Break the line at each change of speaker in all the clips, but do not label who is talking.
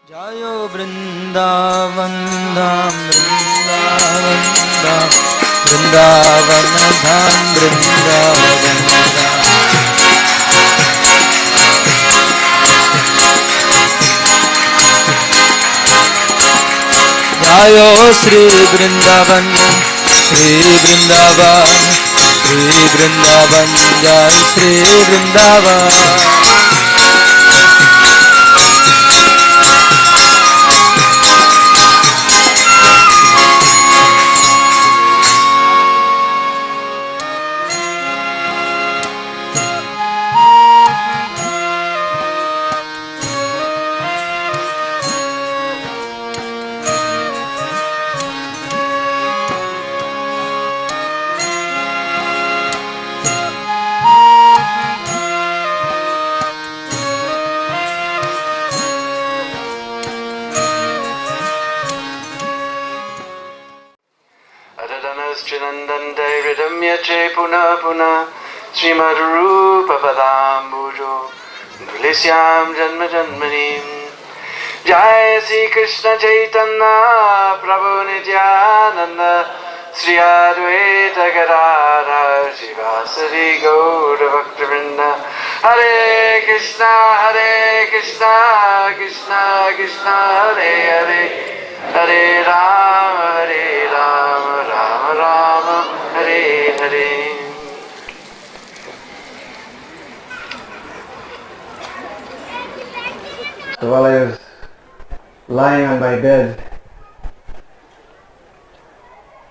Jayo Vrindavan Dham Vrindavan Dham Vrindavan Dham Vrindavan Dham Jayo Sri Vrindavan Sri Vrindavan Sri Vrindavan Jai Sri Vrindavan
Puna Puna Srimad Rupa Padambujo Dulisyam Janma Janmanim Jai Sri Krishna Chaitanya Prabhu Nityananda Sri Advaita Gadadhar Srivasari Gaura Bhaktivinoda Hare Krishna Krishna Krishna Hare Hare Hare Rama Rama Rama Hare Hare.
So while I was lying on my bed,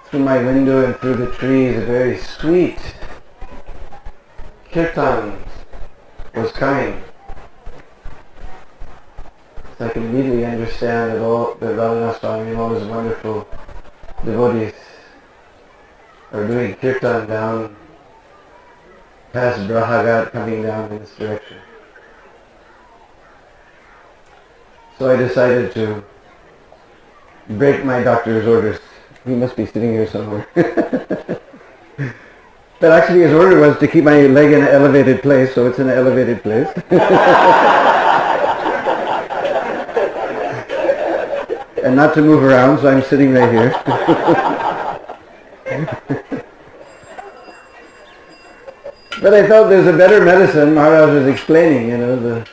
through my window and through the trees, a very sweet kirtan was coming. So I could immediately understand that Radhanath Swami and all his wonderful devotees are doing kirtan down past Kaliya Ghat, coming down in this direction. So I decided to break my doctor's orders. He must be sitting here somewhere. But actually his order was to keep my leg in an elevated place, so it's in an elevated place. And not to move around, so I'm sitting right here. But I felt there's a better medicine. Maharaj was explaining, the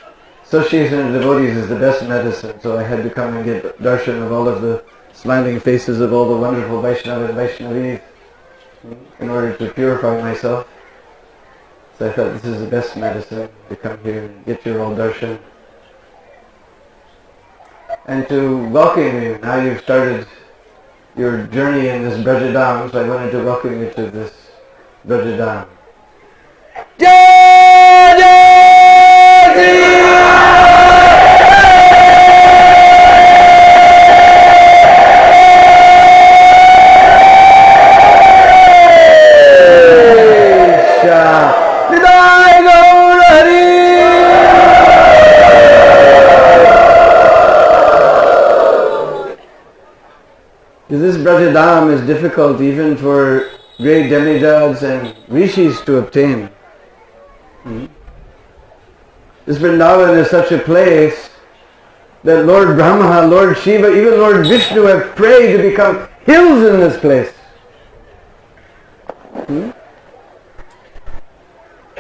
association of devotees is the best medicine, so I had to come and get darshan of all of the smiling faces of all the wonderful Vaishnava and Vaishnavis in order to purify myself. So I felt this is the best medicine, to come here and get your all darshan. And to welcome you. Now you've started your journey in this Brajadam, so I wanted to welcome you to this Brajadam. Jai Jai Sri This Brajadam is difficult even for great demigods and rishis to obtain. This Vrindavan is such a place that Lord Brahma, Lord Shiva, even Lord Vishnu have prayed to become hills in this place.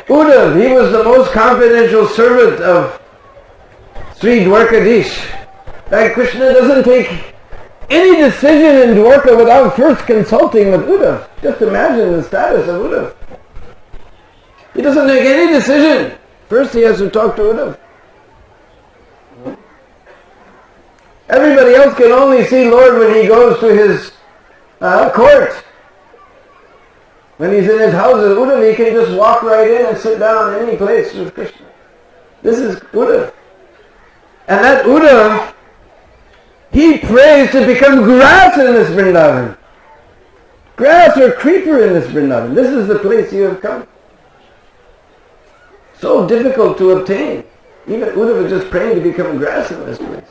Uddhav, he was the most confidential servant of Sri Dwarkadish. That Krishna doesn't take any decision in Dwarka without first consulting with Uddhav. Just imagine the status of Uddhav. He doesn't make any decision. First he has to talk to Uddhav. Everybody else can only see Lord when he goes to his court. When he's in his houses, Uddhav, he can just walk right in and sit down in any place with Krishna. This is Uddhav. And that Uddhav, he prays to become grass in this Vrindavan. Grass or creeper in this Vrindavan. This is the place you have come. So difficult to obtain. Even Uddhav is just praying to become grass in this place.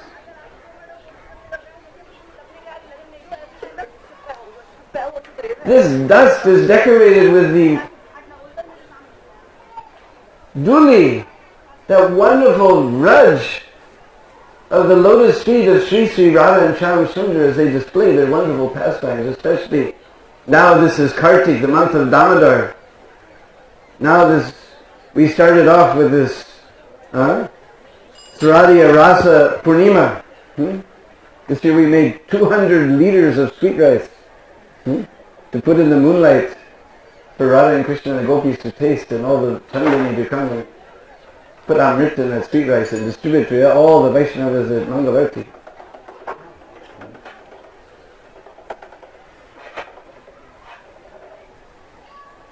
This dust is decorated with the Duli, that wonderful Raj of the lotus feet of Sri Sri Radha and Shyam Sundar as they display their wonderful pastimes, especially now this is Kartik, the month of Damodar. Now we started off with this Swaradiya Rasa Purnima. This year we made 200 liters of sweet rice to put in the moonlight for Radha and Krishna and the gopis to taste, and all the Chandani to come and put Amrit in that sweet rice and distribute to all the Vaishnavas at Mangalarti.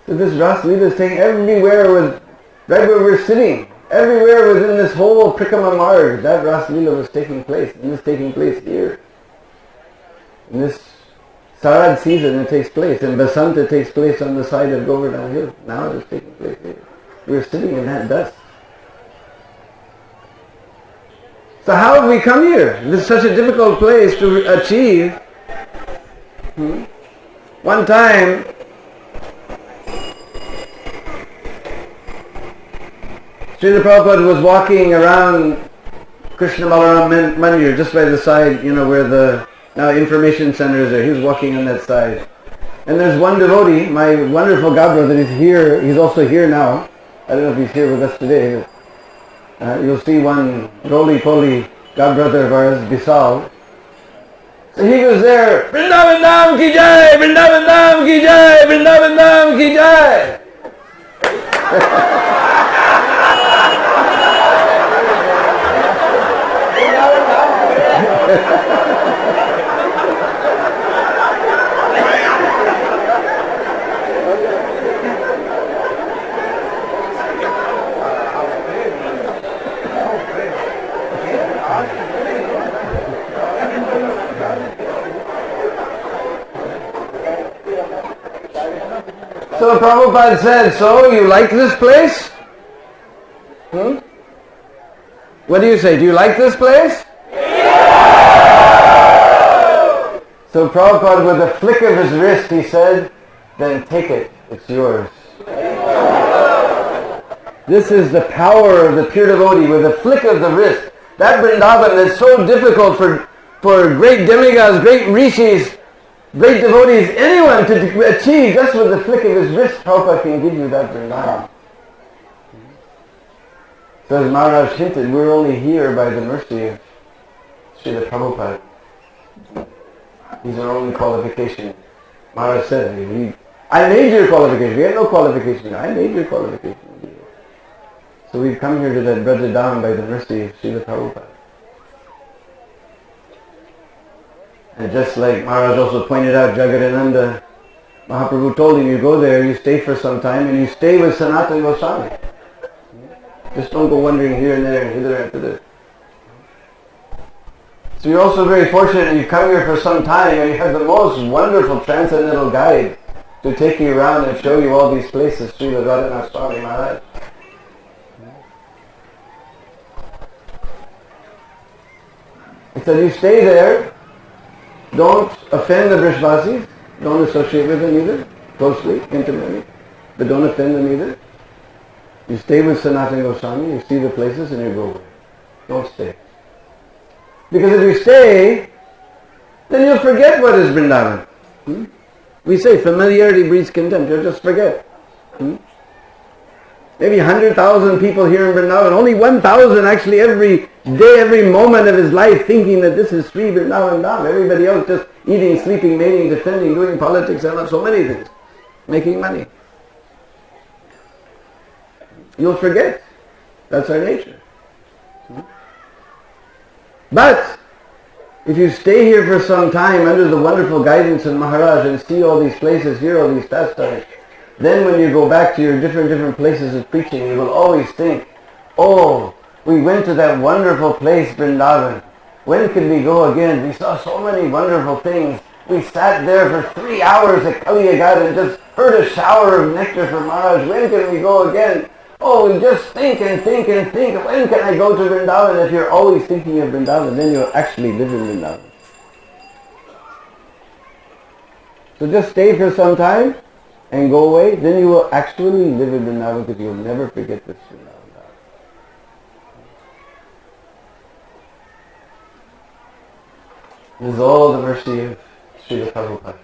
So this Ras Leela is taking everywhere, right where we're sitting, everywhere within this whole Prikama Marg, that Ras Leela was taking place, and it's taking place here. In this Sarad season it takes place, and Basanta takes place on the side of Govardhan Hill. Now it is taking place here. We're sitting in that dust. So how have we come here? This is such a difficult place to achieve. One time, Srila Prabhupada was walking around Krishna Balaram Mandir, just by the side, where the now information center is there. He was walking on that side. And there's one devotee, my wonderful godbrother, is here. He's also here now. I don't know if he's here with us today. You'll see one roly-poly godbrother of ours, Bisal. So he was there, Vrindavan Dham ki jai, Vrindavan Dham ki jai, Vrindavan Dham ki jai. So Prabhupada said, so you like this place? What do you say? Do you like this place? Yeah! So Prabhupada, with a flick of his wrist, he said, then take it. It's yours. This is the power of the pure devotee. With a flick of the wrist. That Vrindavan is so difficult for great demigods, great rishis, great devotees, anyone to achieve just with the flick of his wrist. Prabhupada can give you that Vrindavan. So as Maharaj hinted, we're only here by the mercy of Srila Prabhupada. He's our only qualification. Maharaj said, I made your qualification. We had no qualification. I made your qualification. So we've come here to that Brajadam by the mercy of Srila Prabhupada. And just like Maharaj also pointed out, Jagadananda, Mahaprabhu told him, you go there, you stay for some time, and you stay with Sanatana Goswami. Just don't go wandering here and there, and hither and thither. So you're also very fortunate that you've come here for some time, and you have the most wonderful transcendental guide to take you around and show you all these places, Srila Radhanath Swami Maharaj. He said, you stay there, don't offend the Brishvasis, don't associate with them either, closely, intimately, but don't offend them either. You stay with Sanatana Goswami, you see the places, and you go away. Don't stay. Because if you stay, then you'll forget what is Vrindavan. We say familiarity breeds contempt, you'll just forget. Maybe 100,000 people here in Vrindavan, only 1,000 actually every day, every moment of his life thinking that this is Sri Vrindavan Dham. Everybody else just eating, sleeping, mating, defending, doing politics, and so many things. Making money. You'll forget. That's our nature. But if you stay here for some time under the wonderful guidance of Maharaj and see all these places, hear all these pastimes, then when you go back to your different places of preaching, you will always think, oh, we went to that wonderful place, Vrindavan. When can we go again? We saw so many wonderful things. We sat there for 3 hours at Kaliya Ghat and just heard a shower of nectar from Maharaj. When can we go again? Oh, we just think and think and think. When can I go to Vrindavan? If you're always thinking of Vrindavan, then you'll actually live in Vrindavan. So just stay for some time and go away, then you will actually live in Vrindavan because you will never forget this Vrindavan. This is all the mercy of Srila Prabhupada.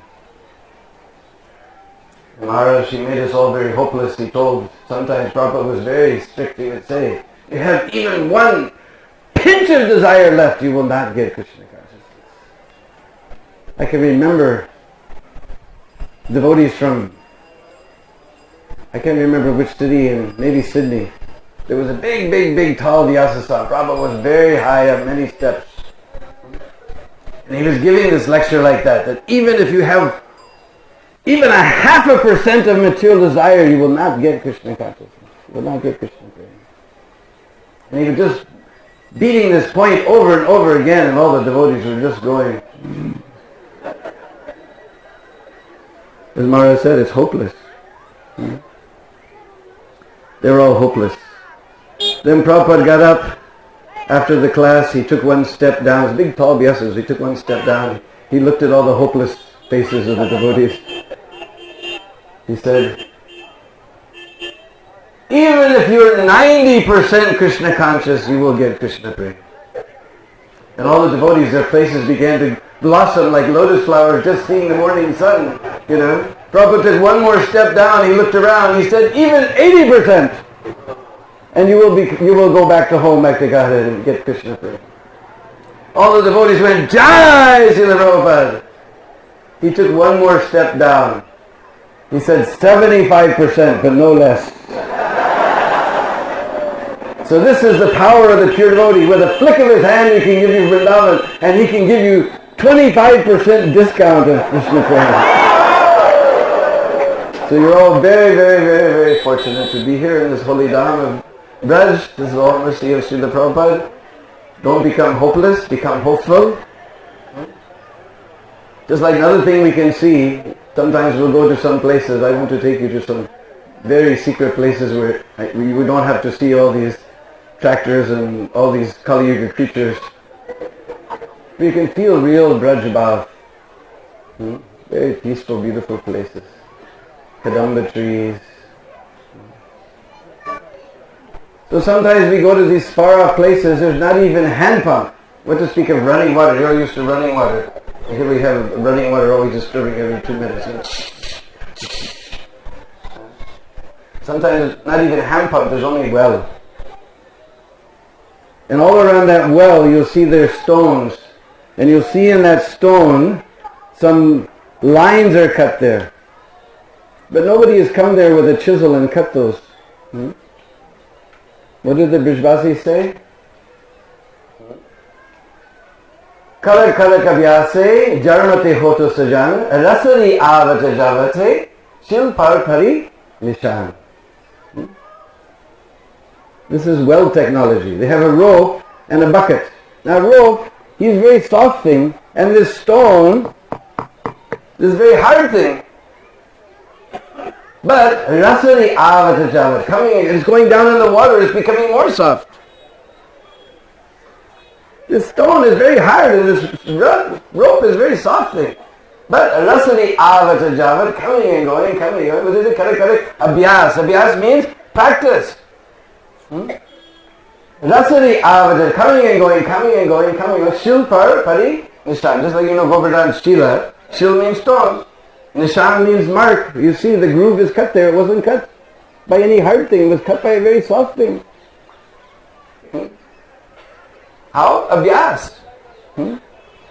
Maharaj, he made us all very hopeless. He told, sometimes Prabhupada was very strict. He would say, you have even one pinch of desire left, you will not get Krishna consciousness. I can remember devotees from, I can't remember which city, in maybe Sydney. There was a big tall vyasa. Prabhupada was very high up, many steps. And he was giving this lecture like that even if you have even 0.5% of material desire, you will not get Krishna consciousness. You will not get Krishna prema. And he was just beating this point over and over again, and all the devotees were just going. As Maharaj said, it's hopeless. They were all hopeless. Then Prabhupada got up after the class. He took one step down. It was big tall vyasas. He took one step down. He looked at all the hopeless faces of the devotees. He said, even if you're 90% Krishna conscious, you will get Krishna prema. And all the devotees, their faces began to blossom like lotus flowers just seeing the morning sun. Prabhupada took one more step down. He looked around. He said, even 80%. And you will go back to home, back to Godhead, and get Krishna prema. All the devotees went, Jai Srila Prabhupada. He took one more step down. He said 75%, but no less. So this is the power of the pure devotee. With a flick of his hand, he can give you Vrindavan, and he can give you 25% discount of Krishna prema. So you're all very fortunate to be here in this holy Dham of Braj. This is all mercy of Srila Prabhupada. Don't become hopeless, become hopeful. Just like another thing we can see, sometimes we'll go to some places. I want to take you to some very secret places where we don't have to see all these tractors and all these Kaliya Ghat creatures. We can feel real Braj Bhav. Very peaceful, beautiful places. Kadamba trees. So sometimes we go to these far off places, there's not even a hand pump. What to speak of running water? You're used to running water. Here we have running water always disturbing every 2 minutes. Sometimes not even a hand pump, there's only a well. And all around that well you'll see there's stones. And you'll see in that stone some lines are cut there. But nobody has come there with a chisel and cut those. What did the Brijvasis say? Kala kala kavyase jarmate hoto sajan rasari avata javate shil parpari nishan. This is well technology. They have a rope and a bucket. Now rope, is a very soft thing, and this stone, this very hard thing. But rasari avata javat, it's going down in the water, it's becoming more soft. This stone is very hard and this rope is very soft thing. But rasari avata javat, coming and going. What is it? Correct. Abhyas. Abhyas means practice. Rasari avata, coming and going. Shil pari nishan. Just like Gopinath Shila. Shil means stone. Nishan means mark. You see the groove is cut there. It wasn't cut by any hard thing. It was cut by a very soft thing. How? Abhyas.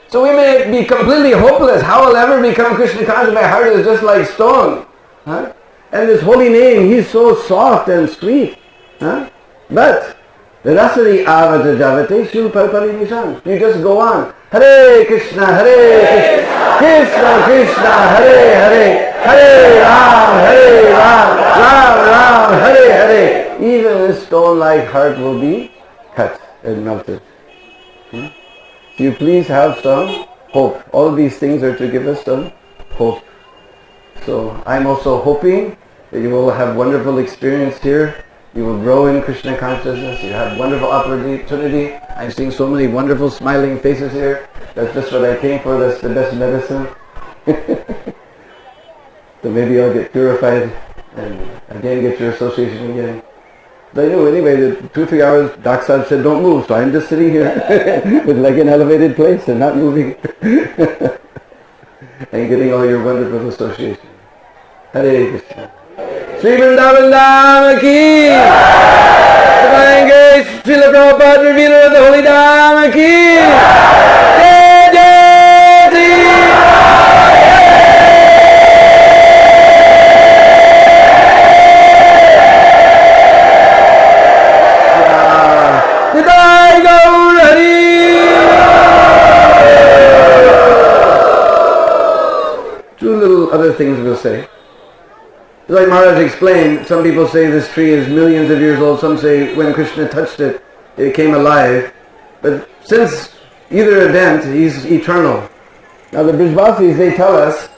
So we may be completely hopeless. How will ever become Krishna conscious? My heart is just like stone. And this holy name, he's so soft and sweet. But the rasari avata javate shil parpari nishan. You just go on. Hare Krishna, Krishna Krishna, Hare Ram, Ram, Hare. Even this stone-like heart will be cut and melted. You please have some hope. All these things are to give us some hope. So I'm also hoping that you will have wonderful experience here. You will grow in Krishna consciousness. You have wonderful opportunity. I'm seeing so many wonderful smiling faces here. That's just what I came for. That's the best medicine. So maybe I'll get purified and again get your association again. But I knew anyway that 2 or 3 hours, Dak Sahib said don't move, so I'm just sitting here with like an elevated place and not moving and getting all your wonderful association. Hare Krishna. Sri Vrindavan Dham ki! Savayenge Srila Prabhupada revealer of the Holy Dham ki! Jai Jai Sri! Jai Gaur Hari! Two little other things we'll say. Like Maharaj explained, some people say this tree is millions of years old, some say when Krishna touched it, it came alive. But since either event, he's eternal. Now the Brijvasis, they tell us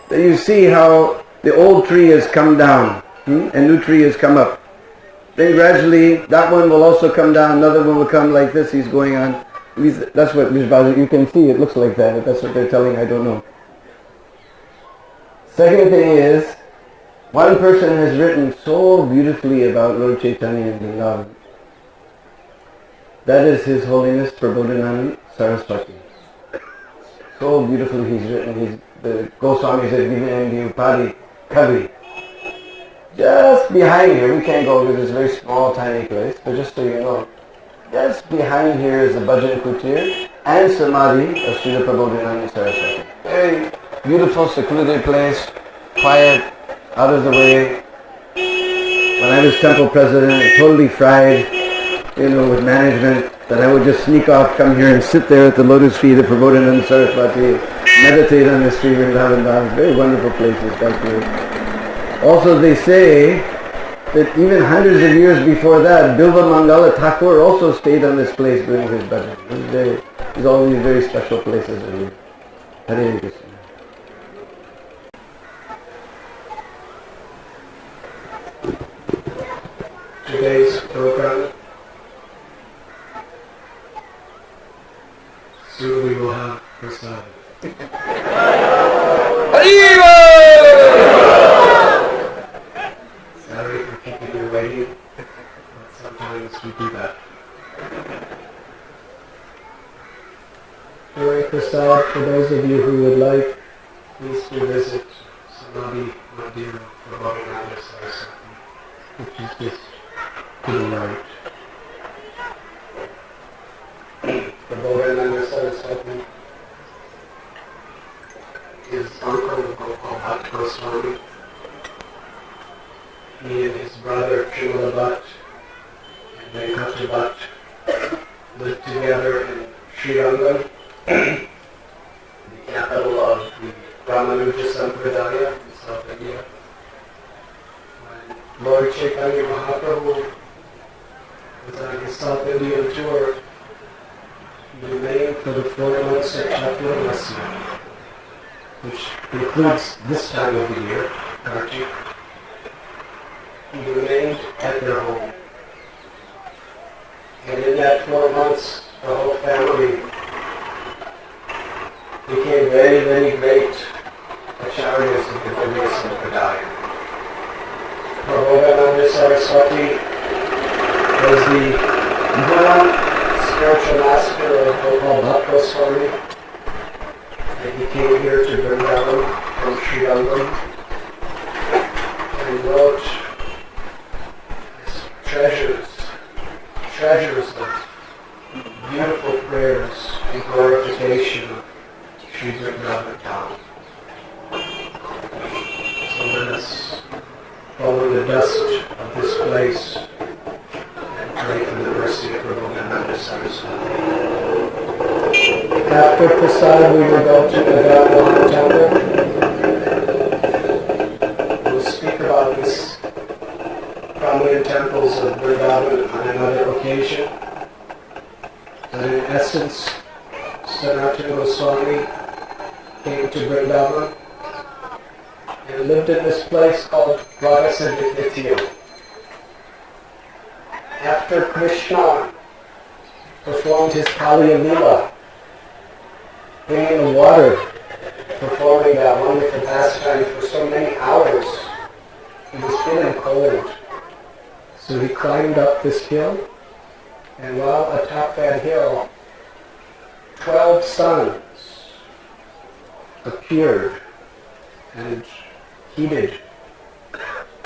that you see how the old tree has come down, and new tree has come up. Then gradually, that one will also come down, another one will come like this, he's going on. That's what Brijvasis, you can see, it looks like that, if that's what they're telling, I don't know. Second thing is, one person has written so beautifully about Lord Chaitanya and Vrindavan. That is His Holiness Prabodhananda Saraswati. So beautifully he's written. The Goswamis have given him the Upadhi Kavi. Just behind here, we can't go to this very small tiny place, but just so you know, just behind here is the Bhajan Kutir and Samadhi of Srila Prabodhananda Saraswati. Very beautiful, secluded place, quiet, out of the way. When I was temple president, totally fried, with management, that I would just sneak off, come here and sit there at the lotus feet of Prabodhananda Saraswati, meditate on the Sri Vrindavan Dham. Very wonderful places, thank you. Also they say that even hundreds of years before that, Bilva Mangala Thakur also stayed on this place doing his bhajan. There's all these very special places in here. Hare Krishna.
Today's program, soon we will have reside. Sorry for keeping you waiting, but sometimes we do that. During Prasad, for those of you who would like, please do visit Samadhi Mandir for Radhanatha Swami, which is just to the right. Prabhupada Swami is uncle of Kolhapur Swami. He and his brother Srila Bhatt and Venkata Bhatt lived together in Srirangam, the capital of the Ramanuja Sampradaya in South India. When Lord Chaitanya Mahaprabhu was on his South Indian tour, he remained for the 4 months at Chowpatty, which includes this time of the year, Kartik. He remained at their home. And in that 4 months, the whole family became very, very great acharyas of the Gopinath Sampradaya. Prabhupada Saraswati was the spiritual master of Kolhapur Swami, and he came here to Vrindavan from Sri Lanka and wrote treasures of beautiful prayers in glorification of Sri Vrindavan Dham. So let us follow the dust of this place and pray for the mercy of Radhanatha Swami. After Prasad, we will go to the Vrindavan temple. We'll speak about this prominent temples of Vrindavan on another occasion. But in essence, Sanatana Goswami came to Vrindavan and lived in this place called Radha. After Krishna performed his Kaliya Ghat, bringing the water, performing that wonderful pastime for so many hours. He was feeling cold. So he climbed up this hill, and while atop that hill, 12 suns appeared and heated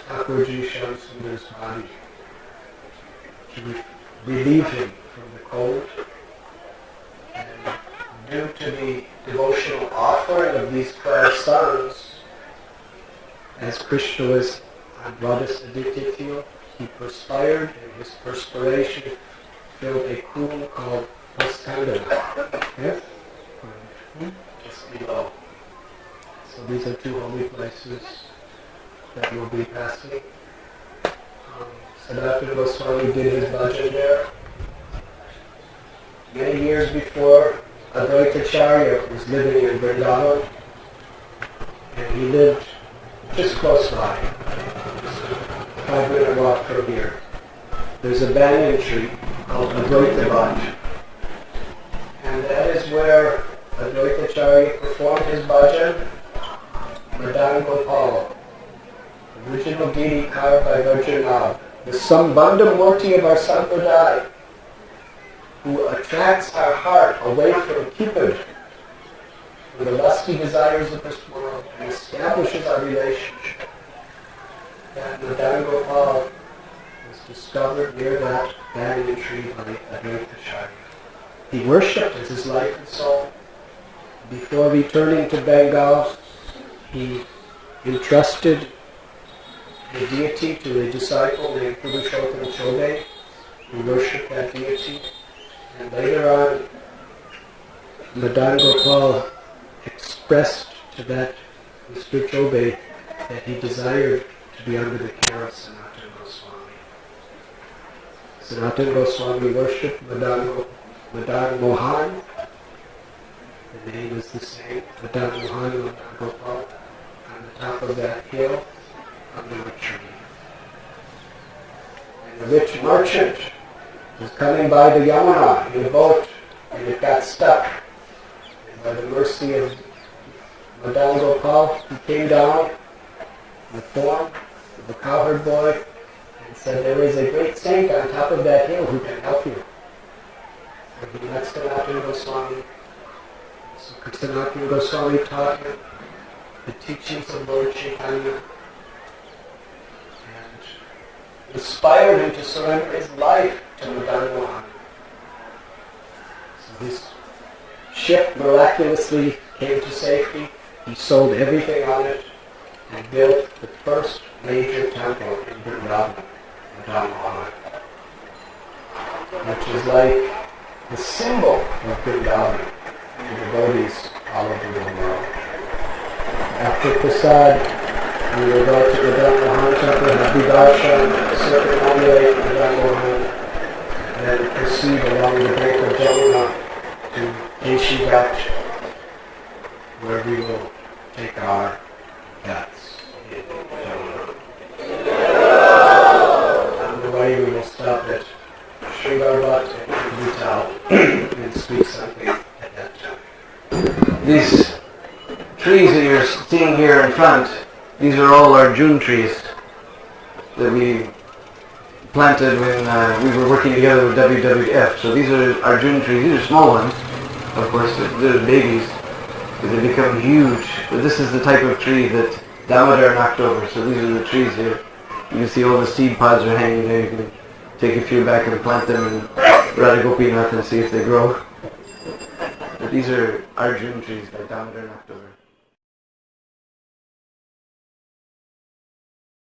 Thakurji Shamsundar's body to relieve him from the cold. And due to the devotional offering of these 12 suns, as Krishna was on Radha's addicted field, he perspired, and his perspiration filled a pool called astounding. Yes? Just below. So these are two holy places that we'll be passing. Sanatana Goswami did his bhajan there. Many years before, Advaitacharya was living in Vrindavan, and he lived just close by, just a 5-minute walk from here. There's a banyan tree called Advaita Ghat, and that is where Advaitacharya performed his bhajan. Madan Gopal, original deity carved by Vaishnava, the Sambandha Murti of our Sampradaya, who attracts our heart away from Cupid, from the lusty desires of this world, and establishes our relationship. That Madan Gopal was discovered near that banyan tree by Advaitacharya. He worshipped as his life and soul. Before returning to Bengal, he entrusted the deity to a disciple named Purushottam Chobe, who worshipped that deity. And later on, Madan Gopal expressed to that Mr. Chobe that he desired to be under the care of Sanatana Goswami. Sanatana Goswami worshipped Madan Mohan. The name is the same, Madan Mohan, Madan Gopal, on the top of that hill under a tree. And the rich merchant was coming by the Yamuna in a boat, and it got stuck. And by the mercy of Madan Gopal, he came down in the form of a cowherd boy and said, "There is a great saint on top of that hill who can help you." And he met Sanatana Goswami. So Sanatana Goswami taught him the teachings of Lord Chaitanya and inspired him to surrender his life to Madan Mohan. So his ship miraculously came to safety. He sold everything on it and built the first major temple in Vrindavan, Madan Mohan, which is like the symbol of Vrindavan to devotees all over the world. After Prasad, we will go to Madan Mohan temple, have Darshan, circumambulate Madan Mohan, and then proceed along the bank of Jamuna to Kaliya Ghat, where we will take our ghats in Jamuna. On the way we will stop at Sringarvat and Vital and speak something at that time.
These trees that you're seeing here in front, these are all our June trees that we planted when we were working together with WWF. So these are our June trees. These are small ones, of course, they're babies, but they become huge. But this is the type of tree that Damodar knocked over. So these are the trees here. You can see all the seed pods are hanging there. You can take a few back and plant them in Radha Gopinath and see if they grow. But these are our June trees that Damodar knocked over.